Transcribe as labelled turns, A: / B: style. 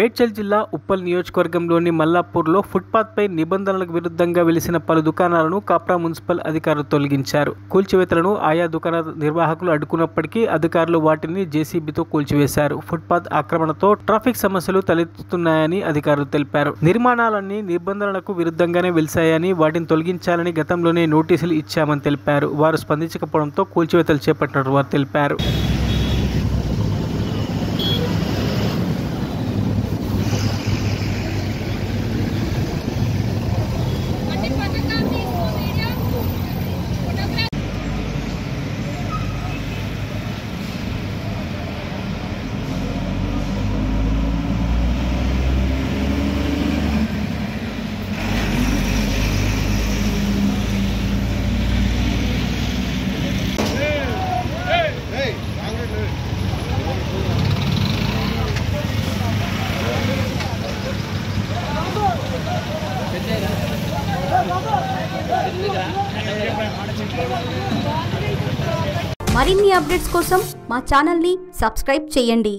A: మేడ్చల్ జిల్లా ఉప్పల్ నియోజకవర్గంలోని మల్లాపూర్లో ఫుట్పాత్పై నిబంధనలకు విరుద్ధంగా వెలిసిన పలు దుకాణాలను కాప్రా మున్సిపల్ అధికారులు తొలగించారు. కూల్చివేతలను ఆయా దుకాణ నిర్వాహకులు అడ్డుకున్నప్పటికీ అధికారులు వాటిని జేసీబీతో కూల్చివేశారు. ఫుట్పాత్ ఆక్రమణతో ట్రాఫిక్ సమస్యలు తలెత్తుతున్నాయని అధికారులు తెలిపారు. నిర్మాణాలన్నీ నిబంధనలకు విరుద్ధంగానే వెలిశాయని, వాటిని తొలగించాలని గతంలోనే నోటీసులు ఇచ్చామని తెలిపారు. వారు స్పందించకపోవడంతో కూల్చివేతలు చేపట్టినట్టు వారు తెలిపారు.
B: మరిన్ని అప్డేట్స్ కోసం మా ఛానల్ని సబ్స్క్రైబ్ చేయండి.